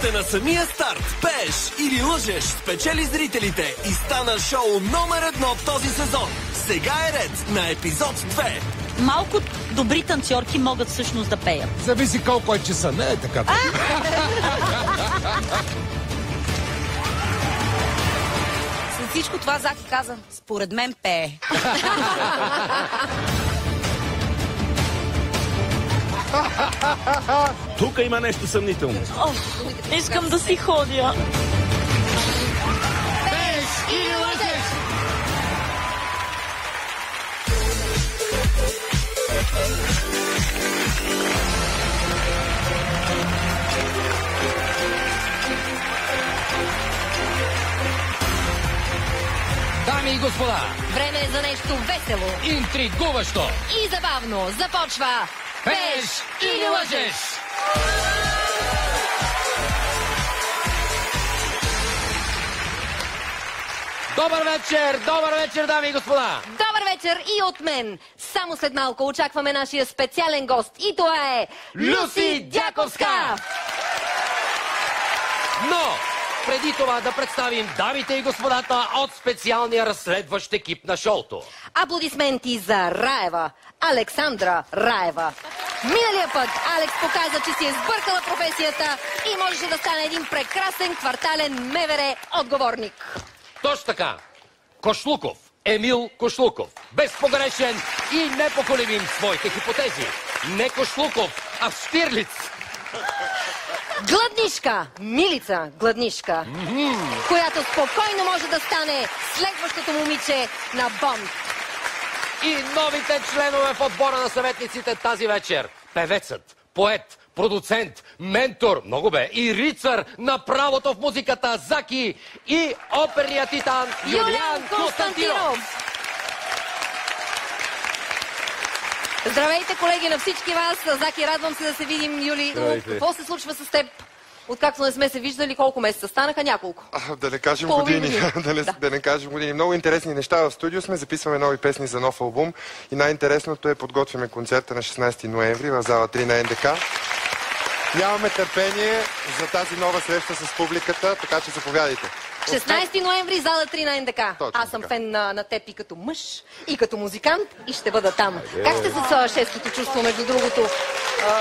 Още на самия старт пееш или лъжеш, спечели зрителите и стана шоу номер 1 този сезон. Сега е ред на епизод 2. Малко добри танцорки могат всъщност да пеят. Зависи колко е часа, не е така. След всичко това Заки каза, според мен пее. Тук има нещо съмнително. Искам да си ходя. Пееш или лъжеш? Дами и господа, Време е за нещо весело интригуващо. и забавно. Започва Пееш или лъжеш? Добър вечер, дами и господа. Добър вечер и от мен. Само след малко очакваме нашия специален гост. И това е Люси Дяковска! Но преди това да представим дамите и господата от специалния разследващ екип на шоуто. Аплодисменти за Раева. Александра Раева. Миналия път Алекс показа, че си е сбъркала професията и можеше да стане един прекрасен квартален МВР отговорник. Точно така. Кошлуков. Емил Кошлуков. Безпогрешен и непоколебим в своите хипотези. Не Кошлуков, а Штирлиц. Гладнишка, Милица Гладнишка, която спокойно може да стане следващото момиче на Бонд. И новите членове в отбора на съветниците тази вечер. Певецът, поет, продуцент, ментор, много бе, и рицар на правото в музиката Заки и оперният титан Юлиан Константинов. Здравейте, колеги, на всички вас. Заки, радвам се да се видим, Юли. Какво се случва с теб? Откакто не сме се виждали, колко месеца станаха? Няколко. Да не кажем Половин години. Да не кажем години. Много интересни неща в студио сме. Записваме нови песни за нов албум. И най-интересното е, подготвяме концерта на 16 ноември в зала 3 на НДК. Нямаме търпение за тази нова среща с публиката, така че заповядайте. 16 ноември, зала 3 на НДК. Аз съм фен на теб и като мъж, и като музикант, и ще бъда там. Как ще се шестото чувство, между другото,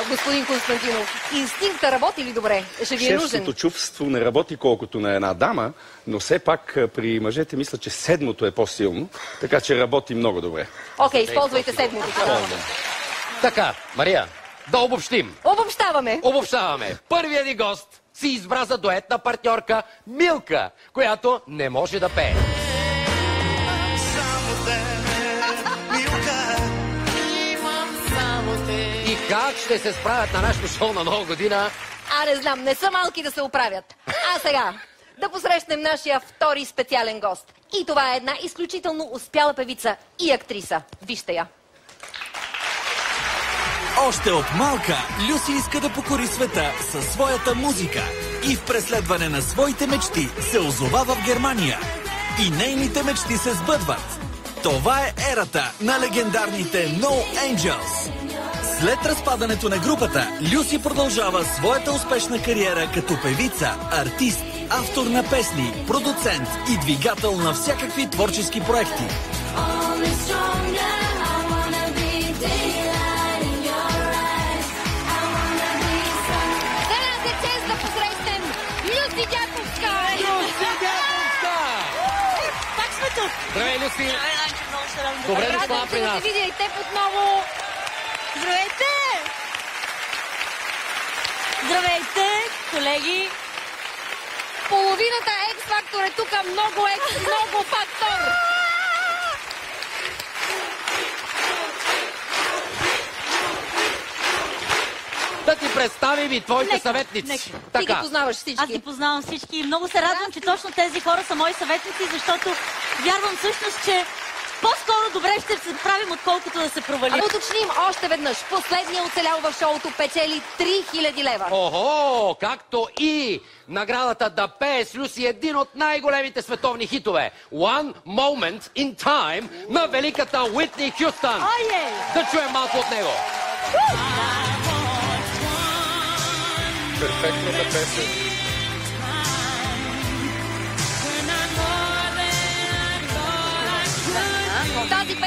господин Константинов? Инстинкта работи ли добре? Ще ви е нужен? Шестото чувство не работи колкото на една дама, но все пак при мъжете мисля, че седмото е по-силно, така че работи много добре. Окей, използвайте седмото. Така, Мария, да обобщим. Обобщаваме. Обобщаваме. Първият ни гост си избра за дуетна партньорка Милка, която не може да пее. И как ще се справят на нашото шоу на Нова година? Не знам, не са малки да се оправят. А сега да посрещнем нашия втори специален гост. И това е една изключително успяла певица и актриса. Вижте я. Още от малка Люси иска да покори света със своята музика и в преследване на своите мечти се озовава в Германия. И нейните мечти се сбъдват. Това е ерата на легендарните No Angels. След разпадането на групата, Люси продължава своята успешна кариера като певица, артист, автор на песни, продуцент и двигател на всякакви творчески проекти. Здравей, Люси! Добре дошла при нас! Да видя и теб отново! Здравейте! Здравейте, колеги! Половината X-фактор е тук, много X, много фактор! Да ти представим и твоите съветници. Ти ги познаваш всички. Аз ги познавам всички и много се радвам, че точно тези хора са мои съветници, защото вярвам всъщност, че по-скоро добре ще се справим, отколкото да се провалим. Да уточним още веднъж. Последният оцелял в шоуто печели 3000 лева. Охо, както и наградата да пее с Люси един от най-големите световни хитове. One Moment in Time на великата Уитни Хюстън. Да чуем малко от него. Перфектната песен.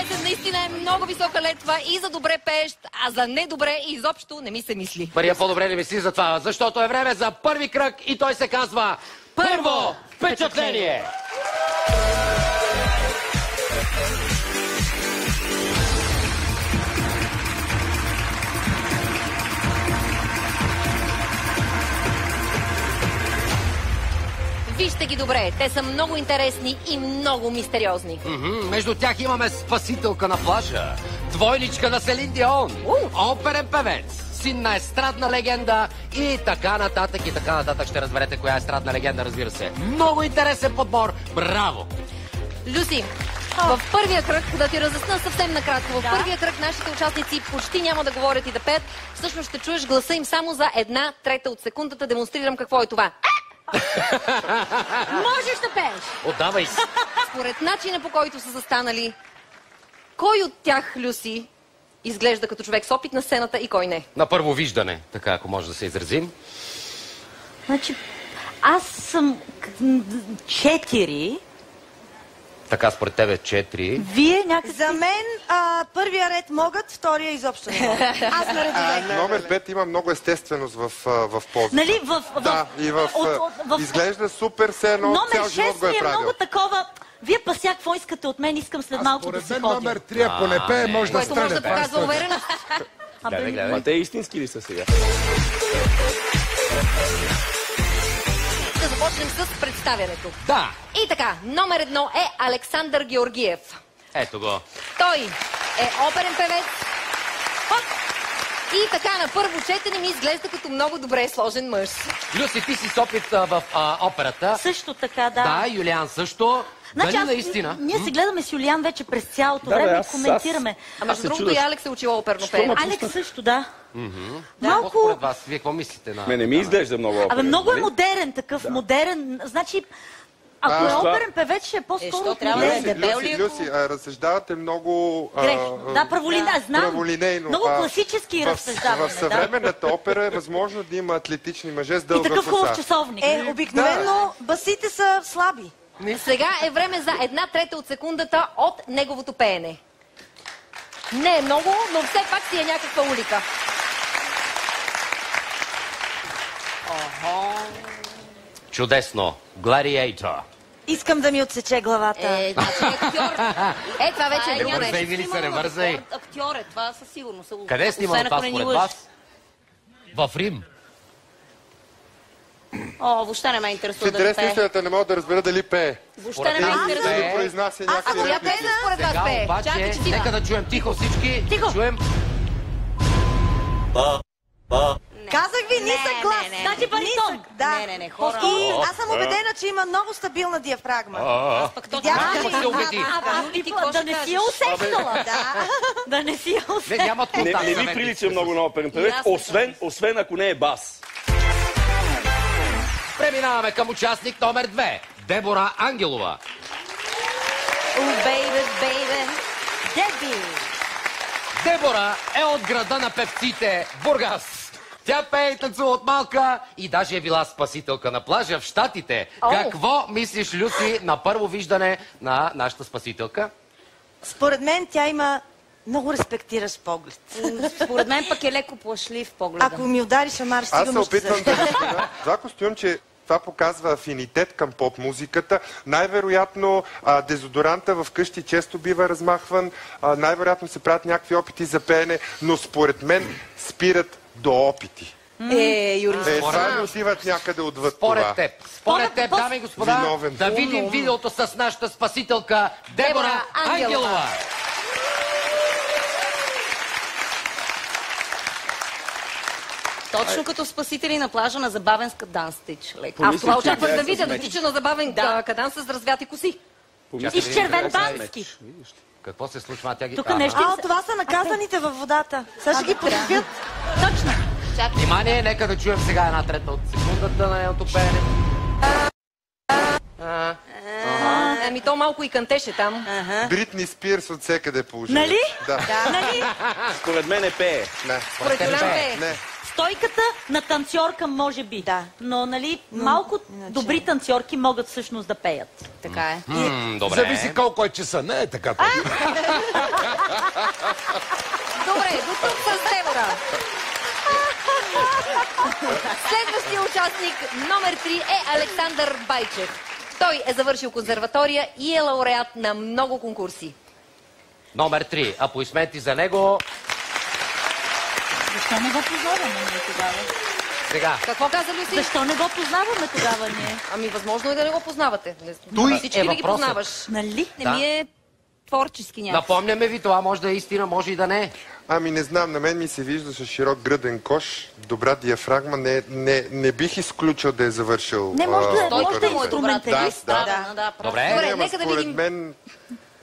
песен наистина е много висока летва и за добре пеещ, а за недобре изобщо не ми се мисли. Мария, по-добре не мисли за това, защото е време за първи кръг и той се казва Първо впечатление! Вижте ги добре, те са много интересни и много мистериозни. Между тях имаме спасителка на плажа, двойничка на Селин Дион, оперен певец, син на естрадна легенда и така нататък, и така нататък. Ще разберете коя е естрадна легенда, разбира се. Много интересен подбор, браво! Люси, в първия кръг, да ти разясня съвсем накратко, в първия кръг нашите участници почти няма да говорят и да пеят. Всъщност ще чуеш гласа им само за 1/3 от секундата. Демонстрирам какво е това. Можеш да пееш. Отдавай си! Според начина, по който са застанали, кой от тях, Люси, изглежда като човек с опит на сцената и кой не? На първо виждане, така ако може да се изразим. Значи, аз съм 4. Така според тебе 4. Вие някакви... За мен първия ред могат, втория изобщо не могат. Аз наредих. Номер 5 има много естественост в позата. Нали, Да, и изглежда супер, все едно цял живот го е номер 6 е правил. много такова... Вие пася, какво искате от мен? Искам след малко да се ходя. Номер 3, ако не пее, може да Което може да стане. показва увереност. Ма те истински ли са сега? Да започнем с представянето. Да! И така, номер 1 е Александър Георгиев. Ето го. Той е оперен певец. И така, на първо четене ми изглежда като много добре сложен мъж. Люси, ти си с опит в операта. Също така, да. Да, Юлиан също. Значи, Дали наистина? Ние се гледаме с Юлиан вече през цялото Да, време бе, и аз- коментираме. А между другото и Алекс е учила оперно пеене. Алекс също, да. Какво според вас? Вие какво мислите на... Не ми изглежда много оперен. Абе, много е нали? модерен такъв, модерен. Значи, ако е оперен певец, ще е по-скоро трябва да е модерен. дебел ли е? Люси, разсъждавате много... Грех. Да, праволина, знам. праволинейно. Много класически разсъждаваме, В да. съвременната опера е възможно да има атлетични мъже с И дълга такъв хубав коса. часовник. Обикновено басите са слаби. Сега е време за 1/3 от секундата от неговото пеене. Не е много, но все пак си е някаква улика. Чудесно. Гладиатор. Искам да ми отсече главата. Значи актьор. Това вече е друго Бързай, нещо. Вили се, не бързай. Актьор е, това със сигурност. Къде е снимал това според вас? В Рим. О, въобще не ме В интересува да интерес на пее. истината не мога да разбера дали пее. Въобще не ме Дали интересува. произнася А някакви коя реплики. песен според вас Сега пее? обаче, Чакай, че ти нека да чуем тихо всички. Тихо. Чуем. Казах ви нисък глас. Значи баритон. Нисък, да. Не, хора. И аз съм убедена, че има много стабилна диафрагма. Пък точно Видяхте Какво ли? се убеди? Да не си я усещала. Да не си я Не, усещала. нямат Не, контакт. не ви съветници. прилича много на оперен певец, освен ако не е бас. Преминаваме към участник номер 2. Дебора Ангелова. Бейбе, бейбе. Деби. Дебора е от града на певците Бургас. Тя пее и танцува от малка и даже е била спасителка на плажа в Щатите. Какво мислиш, Люси, на първо виждане на нашата спасителка? Според мен тя има много респектиращ поглед. Според мен пък е леко плашлив погледа. Ако ми удари шамар, Аз се сигурно ще опитвам да разбера. Това костюмче, това показва афинитет към поп-музиката. Най-вероятно дезодоранта в къщи често бива размахван. Най-вероятно се правят някакви опити за пеене, но според мен спират до опити. Юрист. Това не отиват някъде отвъд това. Според теб, дами и господа, Виновен. да видим видеото с нашата спасителка Дебора Ангелова. Точно като спасители на плажа на забавен данс стич. Аз това очаквах да видя, да тича на забавен кадан с развяти коси. И с червен бански. Какво се случва? Тя ги... Тук нещо... Това са наказаните във водата. Сега ще ги потопят. Точно. Внимание, нека да чуем сега 1/3 от секундата на нейното пеене. Ами то малко и кантеше там. Бритни Спирс от всекъде положение. Нали? Да. Нали? Според мен е пее. Не. Според Юлян пее. Не. стойката на танцорка, може би. Да. Но, нали, малко добри танцорки могат всъщност да пеят. Така е. Добре. Зависи колко е часа. Не е така. Добре, до тук с Девора. Следващия участник, номер 3, е Александър Байчев. Той е завършил консерватория и е лауреат на много конкурси. Номер 3. Аплодисменти за него. Защо не го познаваме ние тогава? Сега. Какво каза Люси? Защо не го познаваме тогава ние? Ами възможно е да не го познавате. Той Всички е ли ги въпросът. познаваш? Нали? Не ми е творчески някакъв. Напомняме ви, това може да е истина, може и да не. Ами не знам, на мен ми се вижда с широк гръден кош, добра диафрагма, не бих изключил да е завършил... Не, може да е консерваторията. инструменталист. Да. Добре. Добре, нека да Според видим. мен...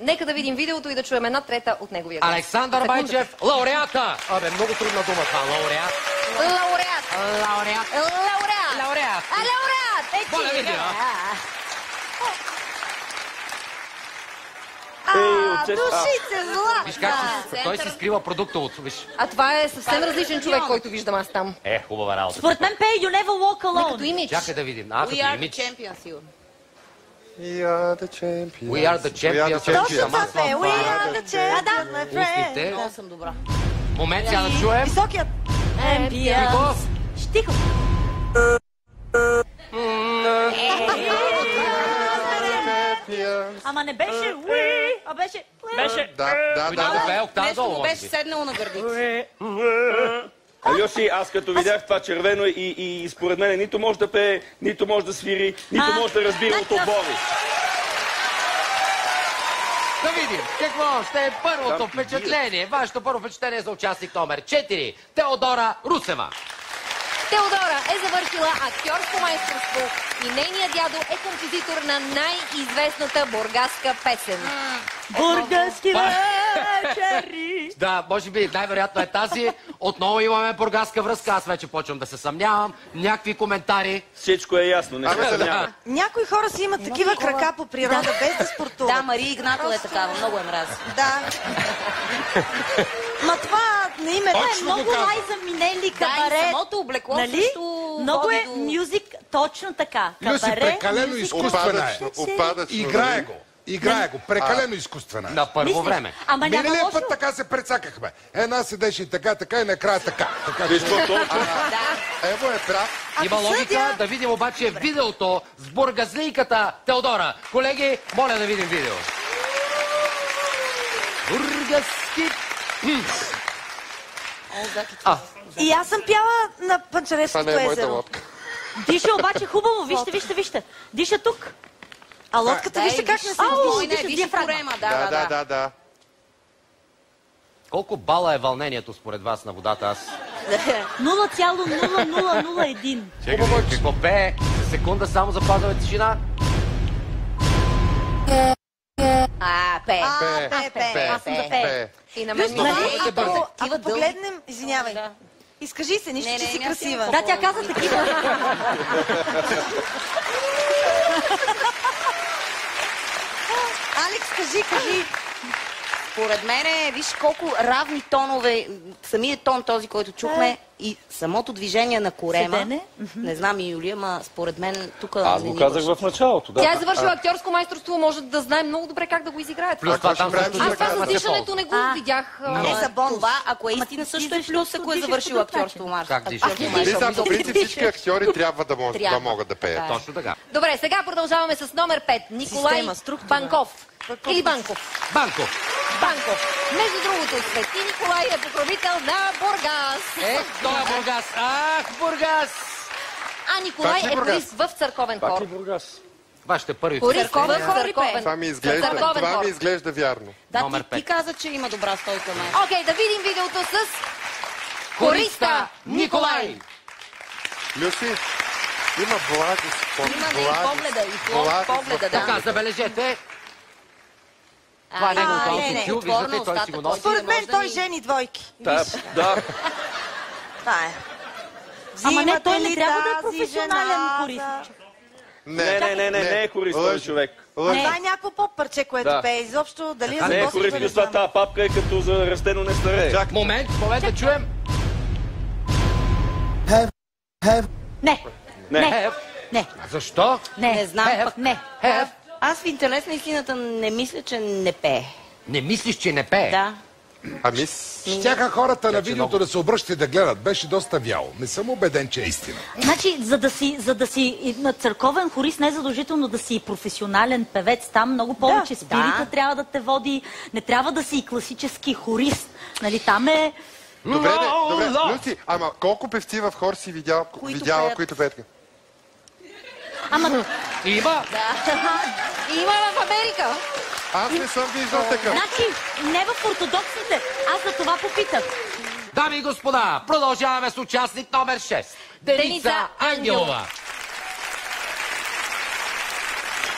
Нека да видим видеото и да чуем една трета от неговия глас. Александър Байчев, лауреата. Абе, много трудна дума това, лауреат. Лауреат. Лауреат. Лауреат. Лауреат. Лауреат. Моля, види, Душице зла. Виж как той си скрива продуктовото, виж. А това е съвсем различен човек, който виждам аз там. Хубава работа. Според мен пее You Never Walk Не като Alone. имидж. Чакай да видим. We Като are the имидж. champions, сигурно. We are the champions. We are the champions. Точно това пее. We are the champions, my friend. Устните. Много съм добра. Момент, сега да чуем. Високият. Тихо. Тихо. Ама не беше уи, а беше... Да. Бе, октава Нещо долу, му може беше би. седнало на гърдите. Алеши, аз като видях това червено и според мен нито може да пее, нито може да свири, нито може да разбира от отбори. Да видим какво ще е първото впечатление. Вашето първо впечатление за участник номер 4. Теодора Русева. Теодора е завършила актьорско майсторство и нейният дядо е композитор на най-известната бургаска песен. Бургаски вечери. Да, може би най-вероятно е тази. Отново имаме бургаска връзка. Аз вече почвам да се съмнявам. Някакви коментари. Всичко е ясно, не се съмнявам. Някои хора си имат такива крака по природа, без да спортуват. Да, Мария Игнатова е такава. Много е мрази. Да. Ма това не им е Това е точно много най-заминели Да, кабаре. и самото облекло Нали? също Много води е до... мюзик, точно така. Люси, прекалено изкуствена е. Опадъчно. Играе го. Играе го. Прекалено изкуствена е. На първо Мислиш? време. Ама няма Миналия лошо. път така се прецакахме. Една седеше и така и накрая така. Виж какво Ево е прав. Има логика. Да видим обаче видеото с бургазлийката Теодора. Колеги, моля да видим видео. Бургаски... И аз съм пяла на Панчаревското Това не е моята езеро. лодка. Диша обаче хубаво. Вижте. Диша тук. А лодката вижте как не се движи. Не, виж корема, Да. Колко бала е вълнението според вас на водата? Аз... 0,0001. Хубаво, какво пее? За секунда само запазваме тишина. Пее. Пе. И на мен ми Нали, е. ако погледнем, извинявай, изкажи се, нищо, че си красива. Да, тя каза такива. Алекс, кажи. Според мен, виж колко равни тонове, самият тон този, който чухме, и самото движение на корема. Седене. Не знам и Юлия, ма според мен тук Аз го казах в началото, Тя да. е завършила актьорско майсторство, може да знае много добре как да го изиграе. Плюс това там също Аз ще това има с дишането не го видях. Не за бонус. Това, ако е истина, също е плюс, ако е завършил актьорство Как дишаш? По принцип всички актьори трябва да могат да пеят. Точно така. Добре, сега продължаваме с номер 5. Николай Система, структура. Банков. Или Банков. Банко. Банков. Между другото, Свети Николай е покровител на Бургас. Той е Бургас. Ах, Бургас! А Николай Пак ли е Бургас? турист в църковен Пак хор. ли Бургас? Вашите първи Турист в впечатления. църковен. Това ми Църковен хор. изглежда вярно. Да, Номер ти пет. каза, че има добра стойка, май. Окей, да видим видеото с Хориста Николай. Люси, има благост. Има не и погледа, и погледа, Така, да. забележете. Това е неговото аутоцю. Виждате, той си го носи. Според мен той жени двойки. Да. Това е. Ама не, той не Взимате ли трябва да е тази професионален жена хорист. Не е хорист този човек. Това е някакво поп-парче, което Да. пее. Изобщо, дали Не е за хорист, плюс това тази папка е като за растено не старее. Момент да чуем. Не. Не. Защо? Не знам. Пък не. Аз в интерес на истината не мисля, че не пее. Не мислиш, че не пее? Да. Ами... Щяха хората на видеото да се обръщат и да гледат. Беше доста вяло. Не съм убеден, че е истина. Значи, за да си църковен хорист, не е задължително да си професионален певец. Там много повече спирита трябва да те води. Не трябва да си и класически хорист. Нали, там е... Добре, Люси, ама колко певци в хор си видяла, които пеят? Ама... Има? Има в Америка. Аз не съм виждал такъв. Значи, не в ортодоксите. Аз за това попитах. Дами и господа, продължаваме с участник номер 6. Деница Ангелова.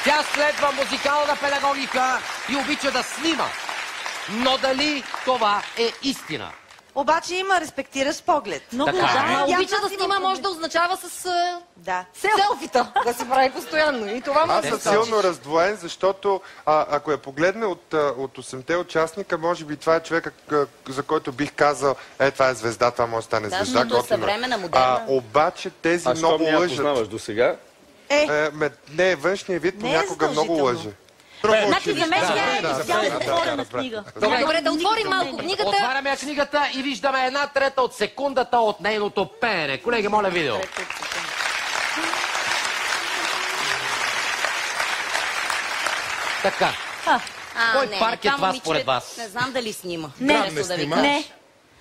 Тя следва музикална педагогика и обича да снима. Но дали това е истина? Обаче има респектиращ поглед. Много Обича да снима, може да означава с селфита. Да се прави постоянно. И това Аз съм силно раздвоен, защото ако я погледне от 8-те участника, може би това е човека, за който бих казал, това е звезда, това може да стане звезда. Защото е съвременна, модерна. Обаче тези много лъжат. А що не я познаваш до сега? Не, външния вид понякога много лъже. Значи за мен тя е изцяло отворена книга. Добре, да отворим малко книгата. Отваряме книгата и виждаме 1/3 от секундата от нейното пеене. Колеги, моля видео. Така. Кой парк е това според вас? Не знам дали снима.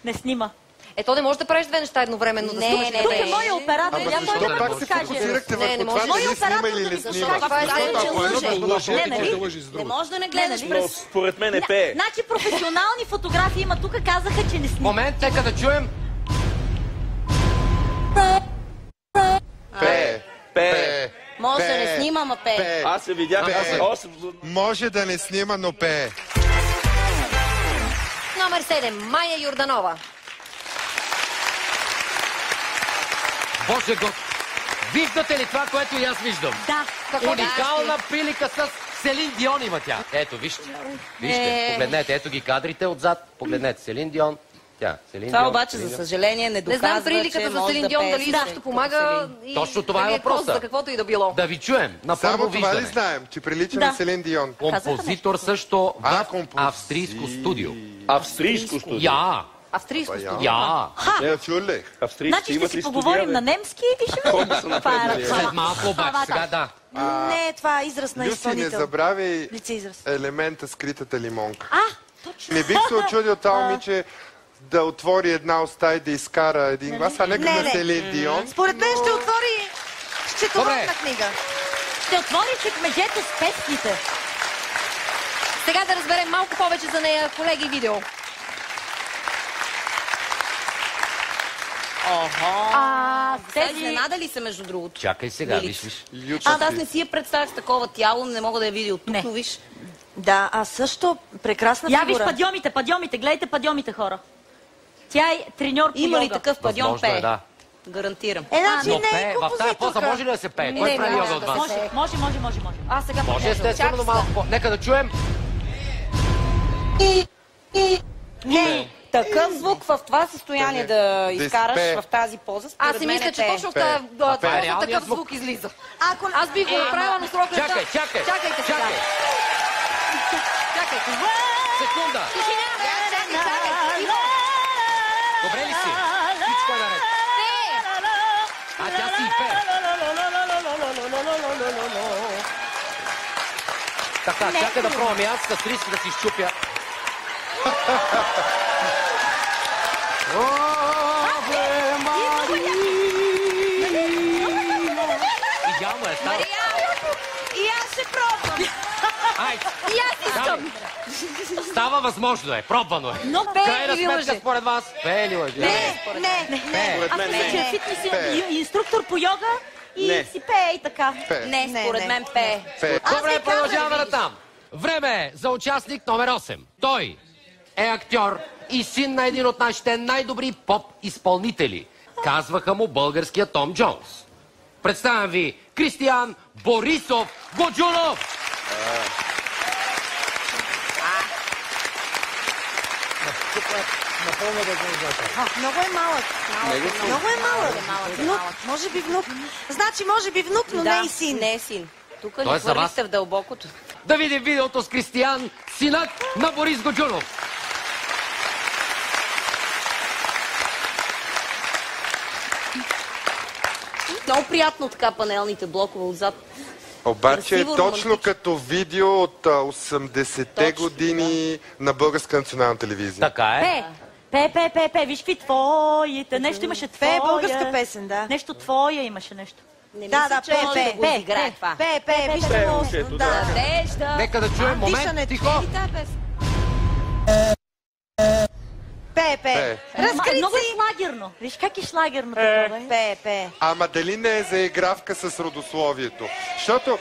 Не снима. Ето не може да правиш две неща едновременно. Тук е моя оператор. Защо пак се фокусирахте върху това, дали снима или не снима? Не може да не гледаш през... Според мен е пее. Значи професионални фотографии има тук, казаха, че не снима. Момент, нека да чуем. Пее. Може да не снима, ама пее. Аз се видях. Може да не снима, но пее. Номер 7. Майя Йорданова. Боже го! Виждате ли това, което и аз виждам? Да. Уникална прилика с Селин Дион има тя. Ето, вижте. Вижте, погледнете. Ето ги кадрите отзад. Погледнете. Селин Дион. Това обаче, за съжаление, не доказва, не знам приликата за Селин Дион дали също помага. Точно това е въпросът. За каквото и да било. Да ви чуем. На първо Само виждане. това ли знаем, че прилича на Селин Дион? Композитор също в австрийско студио. Австрийско студио? Я. Австрийско студио. Я. Значи ще си поговорим на немски и ще видим. След малко обаче, сега да. Не, това е израз на изпълнител. Люси, не забравяй елемента скритата лимонка. Не бих се очудил това момиче да отвори една уста и да изкара един глас, а нека на Селин Дион. Според мен ще отвори счетоводна книга. Ще отвори чекмеджето с песните. Сега да разберем малко повече за нея, колеги, видео. Изненада ли се, между другото? Чакай сега, виж. Аз не си я представях с такова тяло, не мога да я видя от тук, но виж. Да, аз също прекрасна фигура. Я виж падьомите, гледайте падьомите, хора. Тя е треньор по йога. Има ли такъв падьом пее? Да. Гарантирам. Значи но не е пее, в тази поза може ли да се пее? Кой прави йога от вас? Може. Аз сега може естествено, но малко по... Нека да чуем. Не. Такъв звук в това състояние да изкараш в тази поза, според аз си мен мисля, че точно в тази поза такъв звук излиза. Аз бих го направила, но срока... Чакайте сега. Чакайте. Секунда. Добре ли си? Всичко е наред. А тя си и пее. Така, чакай да пробвам и аз с риск да си изчупя. Идеално е, става. И аз ще пробвам. Айде. И аз искам. Става, възможно е, пробвано е. Но крайна сметка според вас. Пее ли лъжи? Не. Аз мисля, че е фитнес инструктор по йога и си пее и така. Не, според мен пее. Добре, продължаваме натам. Време е за участник номер 8. Той е актьор и син на един от нашите най-добри поп-изпълнители. Казваха му българския Том Джонс. Представям ви Кристиян Борисов Годжунов. напълно организатор. Много е малък. Много е малък. Внук, може би внук. Значи, може би внук, но не и син. Не е син. Тук Той ни е за вас. хвърлихте в дълбокото. Да видим видеото с Кристиян, синът на Борис Годжунов. Много приятно така панелните блокове отзад. Обаче е Красиво, точно романтично. като видео от 80-те Точно, години на Българска национална телевизия. Така е. Пе, виж какви твоите. Нещо имаше твоя. Пе е българска песен, да. Нещо твоя имаше нещо. Не Да, мисля, да, че може да го изиграе това. Пе, вижте го. Да. Надежда. Нека да чуем момент. Дишането. Тихо. Пе. Разкрити. Много е шлагерно. Виж как е шлагерно такова. Пе. Ама дали не е заигравка с родословието? Защото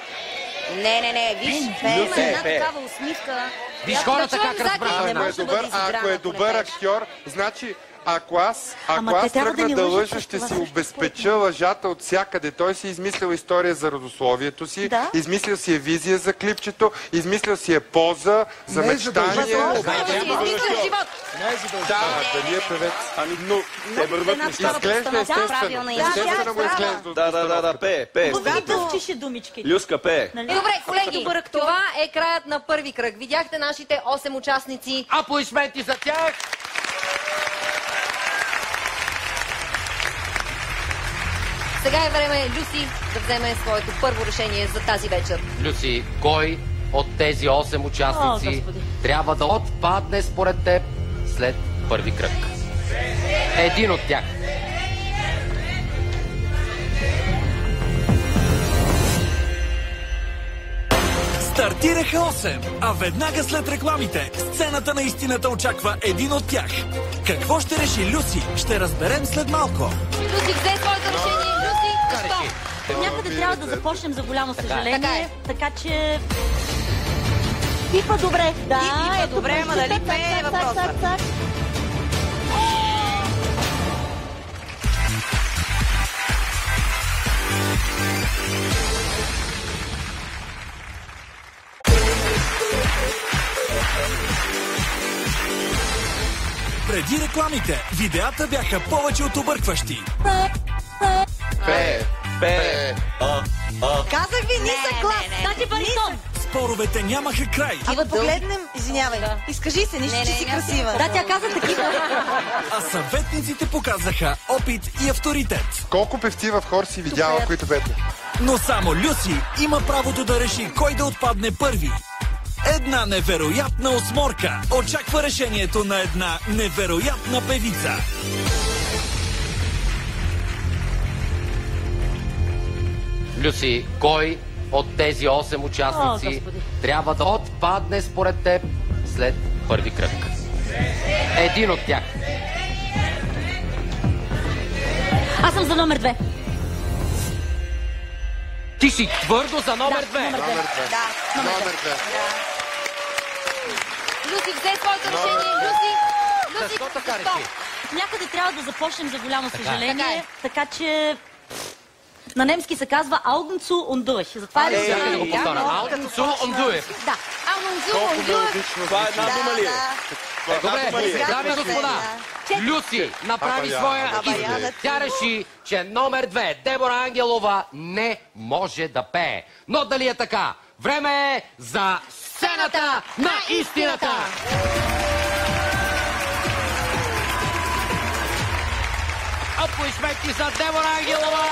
Не, виж, има една такава усмивка. Виж която хората да чуем как разбраха. Заки, не може да бъде ако изиграна, е ако не добър пееш. актьор, значи ако аз Ама те трябва да тръгна ни да лъжат лъжа, с ще това си също, обезпеча лъжата от всякъде. Той си измислил история за родословието си, Да. измислил си е визия за клипчето, измислил си е поза за Не е мечтание. задължително. Да, дали е певец? Ами, но те върват неща. Изглежда естествено. правилна Естествено му изглежда. Да, пее. Когато дъвчише думички. Люска, пее. Нали? Добре, колеги, това е краят на първи кръг. Видяхте нашите 8 участници. Аплодисменти за тях. Сега е време Люси да вземе своето първо решение за тази вечер. Люси, кой от тези 8 участници О, Господи. трябва да отпадне според теб след първи кръг? Един от тях. Стартираха 8, а веднага след рекламите сцената на истината очаква един от тях. Какво ще реши Люси? Ще разберем след малко. Люси взе своето решение. Люси, защо? Някъде трябва да започнем за голямо Така съжаление. е. Така че... Пипа добре. Да, пипа ето, добре, ама дали пее е въпросът. так. Преди рекламите, видеята бяха повече от объркващи. Пее. Казах ви, нисък глас. Значи баритон. Споровете нямаха край. Да погледнем, извинявай. Изкажи се, нищо, че си красива. Да, тя каза такива. А съветниците показаха опит и авторитет. Колко певци в хор си видяла, които пеят? Но само Люси има правото да реши кой да отпадне първи. Една невероятна осморка очаква решението на една невероятна певица. Люси, кой от тези 8 О, участници Господи. трябва да отпадне според теб след първи кръг? Един от тях. Аз съм за номер 2. Ти си твърдо за номер 2. Номер 2. Номер 2. Люси взе своето решение. Люси, Защо така реши? Някъде трябва да започнем за голямо Така съжаление. е. Така че... На немски се казва Augen zu und durch. Затова е Чакай да го повторя. Augen zu und durch. Да. Колко мелодично. Това е една дума ли е? Добре, дами и господа, Люси направи своя избор. Тя реши, че номер 2, Дебора Ангелова, не може да пее. Но дали е така? Време е за сцената на истината! Аплодисменти за Дебора Ангелова!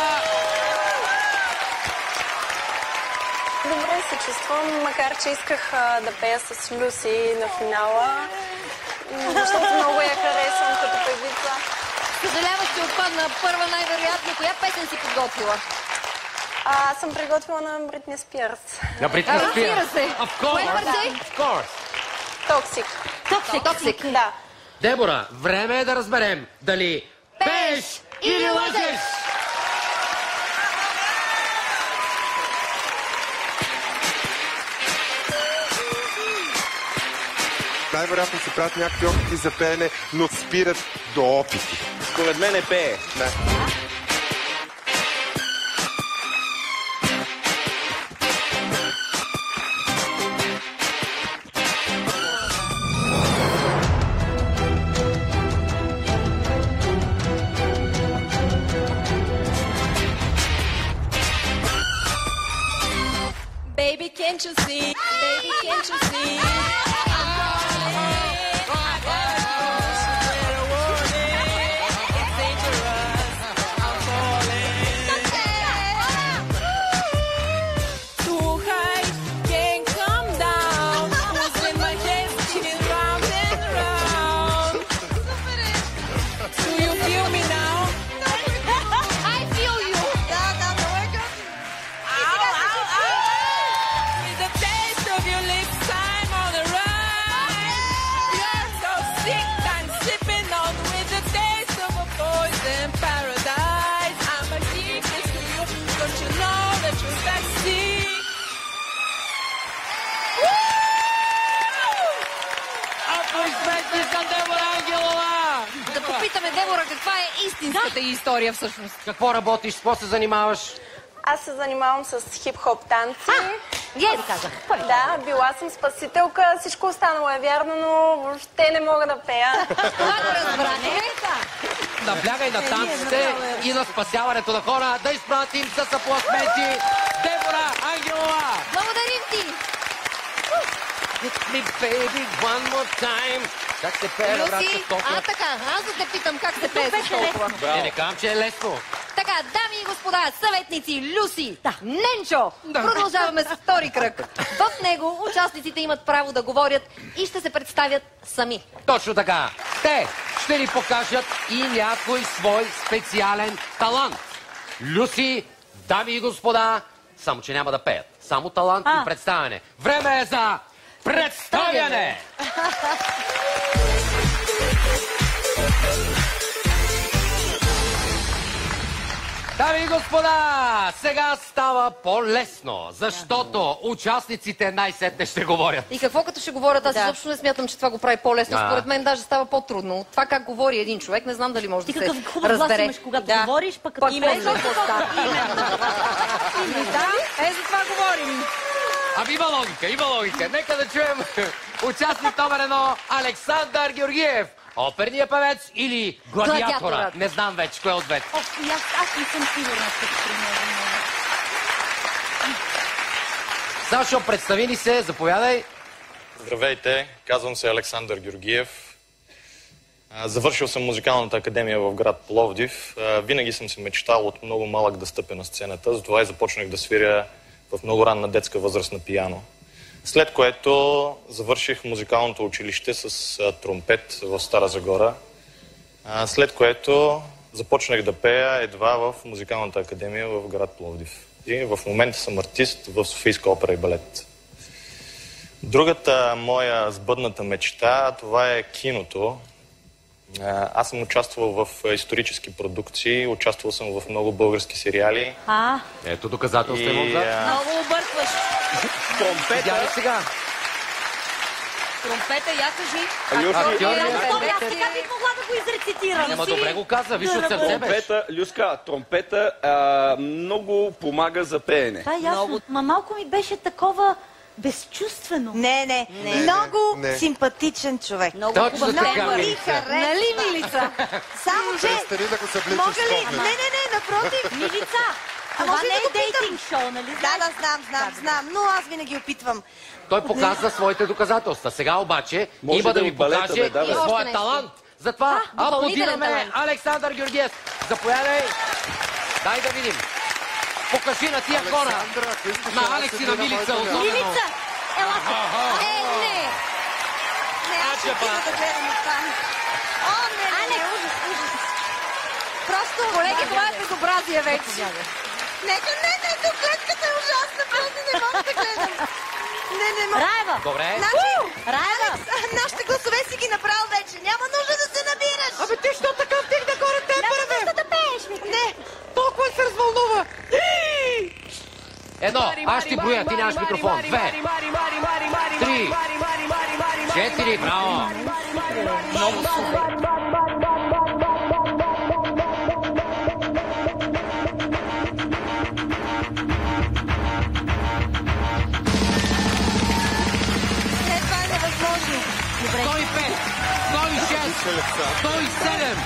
Добре се чувствам, макар че исках да пея с Люси на финала, защото много я харесвам като певица. съжаляваш, че отпадна първа най-вероятно. Коя песен си подготвила? Аз съм приготвила на Бритни Спирс. На Бритни Спирс. Разбира се. Кое парче? Of course. Токсик. Токсик. Да. Дебора, време е да разберем дали пееш или лъжеш! Най-вероятно се правят някакви опити за пеене, но спират до опити. Според мен е пее. Не. Аплодисменти за Дебора Ангелова! Да попитаме Дебора каква е истинската история всъщност. Какво работиш? С какво се занимаваш? Аз се занимавам с хип-хоп танци. Вие ли казах? Да, била съм спасителка, всичко останало е вярно, но въобще не мога да пея. Това го разбрахме. Наблягай на танците и на спасяването на хора. Да изпратим с аплодисменти Дебора Ангелова! Благодарим ти! Hit me baby one more time. Как се пее, братче, толкова? така, аз да те питам как се пее с толкова. Не казвам, че е лесно. Така, дами и господа, съветници, Люси, Ненчо, продължаваме с втори кръг. В него участниците имат право да говорят и ще се представят сами. Точно така. Те ще ни покажат и някой свой специален талант. Люси, дами и господа, само че няма да пеят. Само талант и представяне. Време е за представяне! Дами и господа, сега става по-лесно, защото участниците най-сетне ще говорят. И какво като ще говорят? Аз изобщо не смятам, че това го прави по-лесно. Според мен даже става по-трудно. Това как говори един човек, не знам дали може да се разбере. Ти какъв хубав глас имаш, когато говориш, пък като именно. Да, за това говорим. Ами има логика. Нека да чуем участник номер 1 Александър Георгиев. Оперният певец или гладиаторът? Не знам вече, кое от двете. Аз не съм сигурна, че при него. Сашо, представи ни се, заповядай. Здравейте, казвам се Александър Георгиев. Завършил съм музикалната академия в град Пловдив. Винаги съм се мечтал от много малък да стъпя на сцената, затова и започнах да свиря в много ранна детска възраст на пиано. След което завърших музикалното училище с тромпет в Стара Загора. След което започнах да пея едва в музикалната академия в град Пловдив. И в момента съм артист в Софийска опера и балет. Другата моя сбъдната мечта, това е киното. Аз съм участвал в исторически продукции, участвал съм в много български сериали. Ето доказателство имам за. Много объркваш. Тромпета. сега. Тромпета, я кажи. Аз сега бих могла да го изрецитирам. Ама добре го каза, виж от сърце беше. Люска, тромпета много помага за пеене. Това е ясно. Ма малко ми беше такова безчувствено. Не. Много симпатичен човек. Много хубав. Нали, Милица? Само, че... Мога ли... Не, напротив. Милица, това не е дейтинг шоу, нали? Да, знам, но аз винаги опитвам. Той показва своите доказателства. Сега обаче има да ви покаже и своя талант. Затова аплодираме Александър Георгиев. Заповядай. Дай да видим. Покажи на тия хора. На Алекс и на Милица. Милица! Ела се! Не! Аз ще отида да гледам от там. Не, ужас. Просто, колеги, това е безобразие вече. Нека, тук гледката е ужасна, просто не мога да гледам. Не мога. Раева! Добре. Раева! Нашите гласове си ги направил вече. Няма нужда да се набираш. Абе ти що така вдигна горе те първе? Няма нужда да пееш. Не. Толкова се развълнува. Едно, аз ще броя, ти нямаш микрофон. 2, 3, 4, браво. Много супер. Това е невъзможно. 105, 106, 107.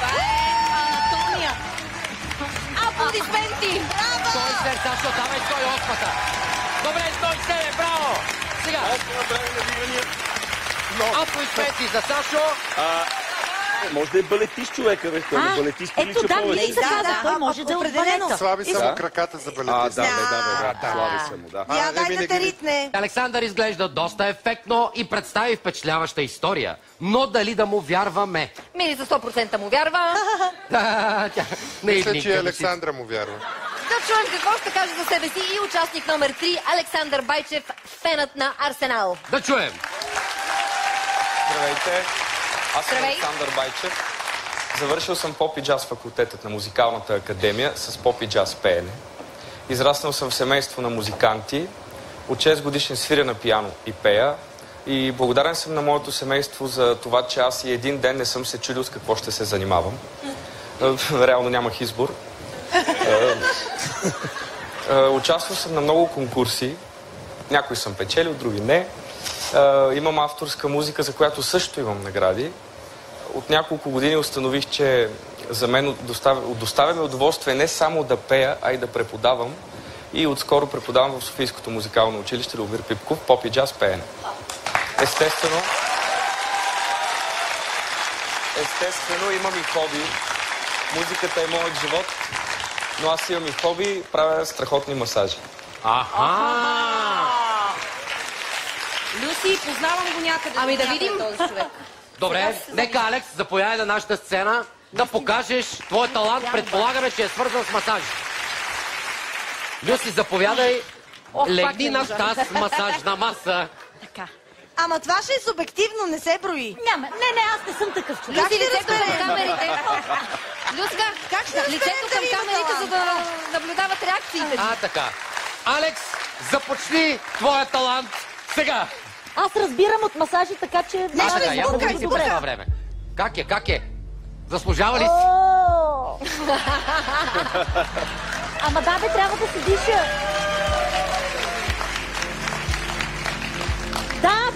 Анатомия. Аплодисменти. Браво! 107, Сашо, давай 108-та. Добре, 107, браво. Сега. Аплодисменти за Сашо. Може да е балетист човека, бе. Той е балетист или че повече. Да, той може да е от балета. Слаби са му краката за балетист. Слаби са му, да. Дай да те ритне. Александър изглежда доста ефектно и представи впечатляваща история. Но дали да му вярваме? Мили за 100% му вярва. Мисля, че Александра му вярва. Да чуем какво ще каже за себе си и участник номер 3 Александър Байчев, фенът на Арсенал. Да чуем. Здравейте. Аз съм Александър Байчев. Завършил съм поп и джаз факултетът на музикалната академия с поп и джаз пеене. Израснал съм в семейство на музиканти. От 6 годишен свиря на пиано и пея. И благодарен съм на моето семейство за това, че аз и един ден не съм се чудил с какво ще се занимавам. Реално нямах избор. Участвал съм на много конкурси. Някои съм печелил, други не. Имам авторска музика, за която също имам награди. От няколко години установих, че за мен доставя ми удоволствие не само да пея, а и да преподавам. И отскоро преподавам в Софийското музикално училище Любомир Пипков поп и джаз пеене. Естествено, имам и хоби. Музиката е моят живот, но аз имам и хоби, правя страхотни масажи. Люси, познавам го някъде. Ами да видим този човек. Добре, нека Алекс заповядай на нашата сцена да покажеш твой талант. Предполагаме, че е свързан с масажи. Люси, заповядай. Легни на тази масажна маса. Така. Ама това ще е субективно, не се брои. Няма. Не, аз не съм такъв човек. Люси, лицето към камерите. Люска, как ще лицето към камерите, за да наблюдават реакциите? Така. Алекс, започни твоя талант сега. Аз разбирам от масажи, така че... Я говори си през това време. Как е? Заслужава ли си? Ама да, бе, трябва да се диша. Да,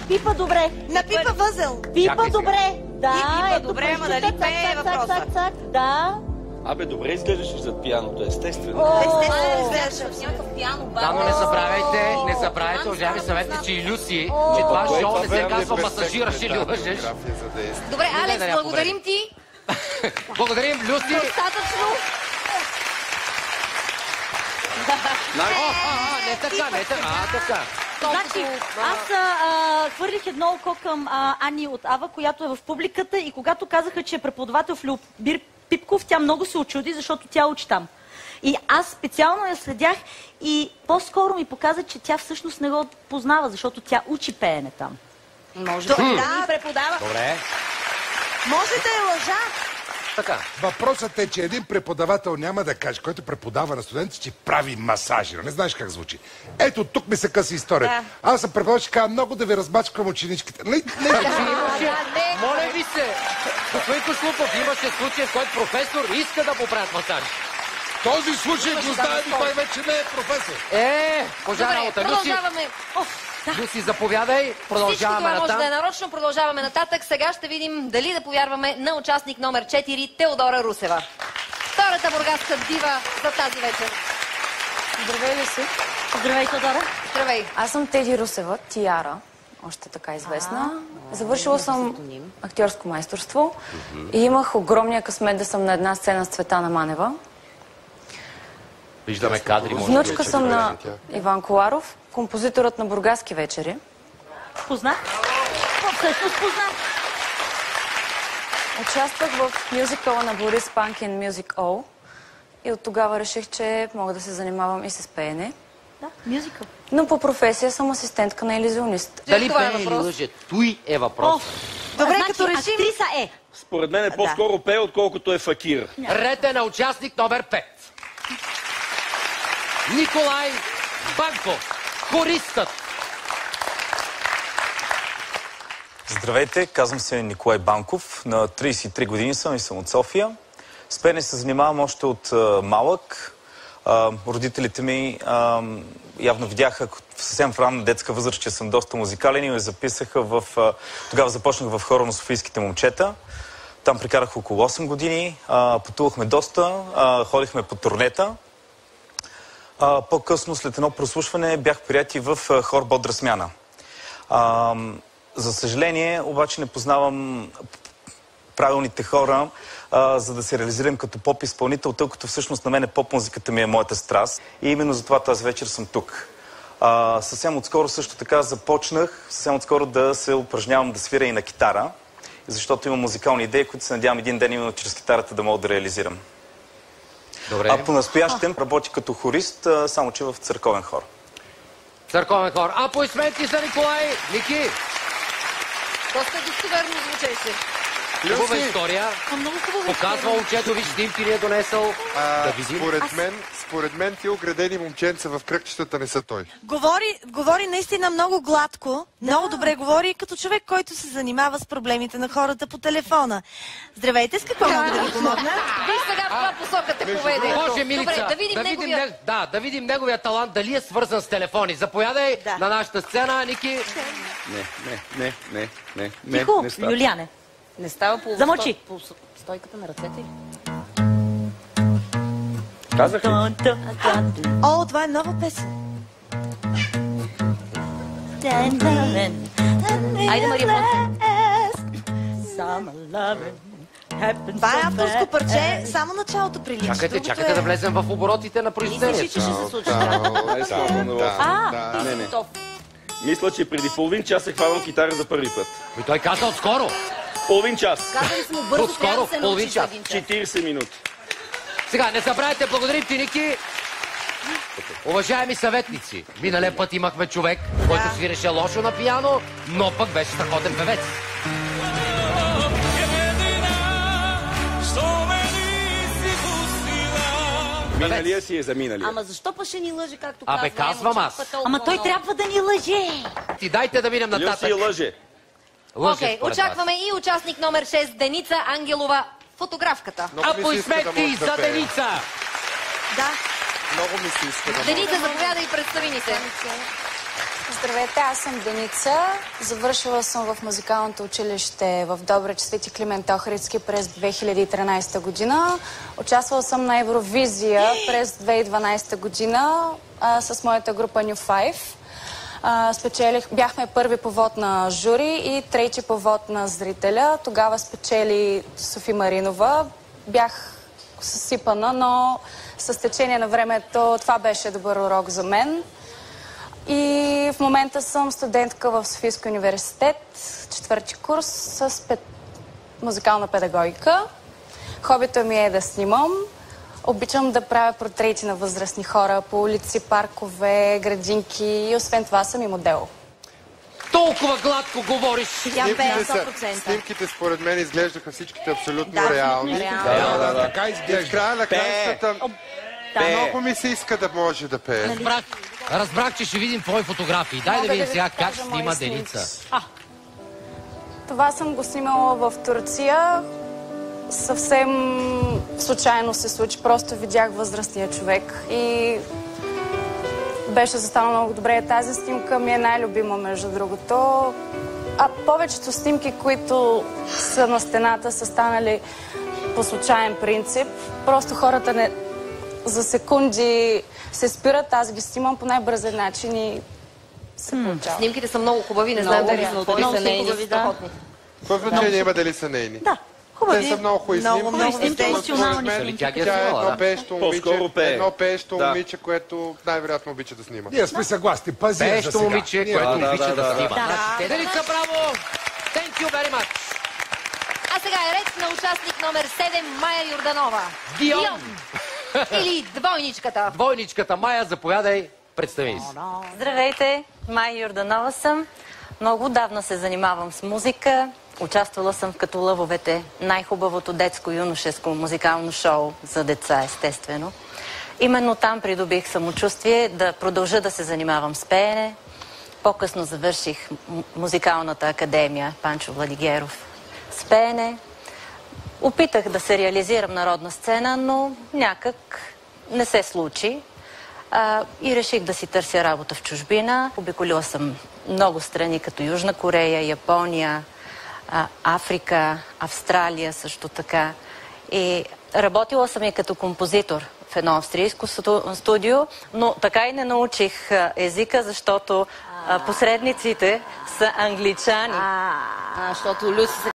пипа добре. На пипа възел. Пипа добре. Да, пипа добре, ама дали пее въпроса? Да. Абе, добре изглеждаш зад пианото, естествено. Естествено изглеждаш в някакъв пиано бар. Да, но не забравяйте, уважаеми съветници и Люси, че това шоу не се казва масажираш или лъжеш. Добре, Алекс, благодарим ти. Благодарим, Люси. Достатъчно. Не така. Значи, аз хвърлих едно око към Ани от Ава, която е в публиката, и когато казаха, че е преподавател в Любомир Пипков, тя много се очуди, защото тя учи там. И аз специално я следях и по-скоро ми показа, че тя всъщност не го познава, защото тя учи пеене там. Може да ни преподава. Добре. Може да е лъжа. Така. Въпросът е, че един преподавател няма да каже, който преподава на студенти, че прави масажи. Не знаеш как звучи. Ето, тук ми се къса история. Аз съм преподавател, ще кажа много да ви размачкам ученичките. Моля ви се, господин Кошлупов, имаше случай, в който професор иска да поправят масажи. Този случай го знаем и той вече не е професор. Пожа работа. Продължаваме. Люси, заповядай. Продължаваме натам. Всичко това може да е нарочно. Продължаваме нататък. Сега ще видим дали да повярваме на участник номер 4 Теодора Русева. Втората бургаска дива за тази вечер. Здравей, Люси. Здравей, Теодора. Здравей. Аз съм Теди Русева, Тиара, още така известна. Завършила съм актьорско майсторство и имах огромния късмет да съм на една сцена с Цветана Манева. Виждаме кадри. Внучка съм на Иван Коларов, композиторът на Бургаски вечери. Познах? Всъщност познах. Участвах в мюзикъла на Борис Панкин Music All и от тогава реших, че мога да се занимавам и с пеене. Да, мюзикъл. Но по професия съм асистентка на илюзионист. Дали пее или лъже? Той е въпрос. Добре, като решим... Актриса е. Според мен е по-скоро пее, отколкото е факир. Ред е на участник номер 5. Николай Банков, хористът. Здравейте, казвам се Николай Банков. На 33 години съм и съм от София. С пеене се занимавам още от малък. Родителите ми явно видяха съвсем в ранна детска възраст, че съм доста музикален и ме записаха в... Тогава започнах в хора на Софийските момчета. Там прекарах около 8 години. Пътувахме доста, ходихме по турнета. По-късно, след едно прослушване, бях прият и в хор Бодра смяна. За съжаление, обаче не познавам правилните хора, за да се реализирам като поп-изпълнител, тъй като всъщност на мен поп-музиката ми е моята страст. И именно затова тази вечер съм тук. Съвсем отскоро също така започнах, да се упражнявам да свиря и на китара, защото имам музикални идеи, които се надявам един ден именно чрез китарата да мога да реализирам. Добре. По-настоящем работи като хорист, само че в църковен хор. Църковен хор. Аплодисменти за Николай. Ники. Доста достоверно звучеше. Хубава история. Показва момчето ви снимки, ни е донесъл. Да видим. според мен тия оградени момченца в кръгчетата не са той. Говори наистина много гладко, много добре говори като човек, който се занимава с проблемите на хората по телефона. Здравейте, с какво мога да ви помогна? Виж сега в каква посока те поведе. Може, Милица, добре, да видим неговия талант, дали е свързан с телефони. Заповядай на нашата сцена, Ники. Не. Тихо, Юлияне. Не става по... Замълчи. По стойката на ръцете ли? Казах ли? О, това е нова песен. Айде, Мария, Това е авторско парче, само началото прилича. Чакайте да влезем в оборотите на произведението. Мислиш, че ще се случи? Не. Мисля, че преди половин час се хвавам китара за първи път. Той каза отскоро. Половин час. Казали сме бързо, трябва да се научиш за 40 минути. Сега, не забравяйте, благодарим ти, Ники. Уважаеми съветници, миналия път имахме човек, който свиреше лошо на пиано, но пък беше страхотен певец. Миналия си е за миналия. Ама защо па ще ни лъже, както казва? Казвам аз. Ама той трябва да ни лъже. Ти дайте да минем нататък. Люси лъже. Окей, очакваме и участник номер 6, Деница Ангелова, фотографката. Аплодисменти за Деница! Да. Много ми се иска. Деница, заповядай и представи ни се. Здравейте, аз съм Деница. Завършила съм в музикалното училище в Добрич Свети Климент Охридски през 2013 година. Участвала съм на Евровизия през 2012 година с моята група New Five. Бяхме първи по вод на жури и трети по вод на зрителя. Тогава спечели Софи Маринова. Бях съсипана, но с течение на времето това беше добър урок за мен. И в момента съм студентка в Софийския университет, 4-ти курс с музикална педагогика. Хобито ми е да снимам. Обичам да правя портрети на възрастни хора по улици, паркове, градинки и освен това съм и модел. Толкова гладко говориш. Снимките според мен изглеждаха всичките абсолютно реални. Така изглежда. И в края на краищата много ми се иска да може да пее. Разбрах, че ще видим твои фотографии. Дай да видим сега как снима Деница. Това съм го снимала в Турция. Съвсем случайно се случи. Просто видях възрастния човек и беше застанала много добре. Тази снимка ми е най-любима, между другото. А повечето снимки, които са на стената, са станали по случайен принцип. Просто хората за секунди се спират, аз ги снимам по най-бързен начин и се получава. Снимките са много хубави, не знам дали са нейни. Какво значение има дали са нейни? Да. Хубави. Те са много хубави снимки. Тя е едно пеещо момиче, което най-вероятно обича да снима. Ние сме съгласни. Пази за сега. Пеещо момиче, което обича да снима. Деница, браво! Thank you very much! А сега е ред на участник номер 7, Майя Йорданова. Дион! Или двойничката. Двойничката. Майя, заповядай, представи се. Здравейте, Майя Йорданова съм. Много давна се занимавам с музика. Участвала съм в Като лъвовете, най-хубавото детско-юношеско музикално шоу за деца, естествено. Именно там придобих самочувствие да продължа да се занимавам с пеене. По-късно завърших музикалната академия Панчо Владигеров с пеене. Опитах да се реализирам народна сцена, но някак не се случи. И реших да си търся работа в чужбина. Обиколила съм много страни, като Южна Корея, Япония, Африка, Австралия също така. И работила съм и като композитор в едно австрийско студио, но така и не научих езика, защото посредниците са англичани. Защото Люси се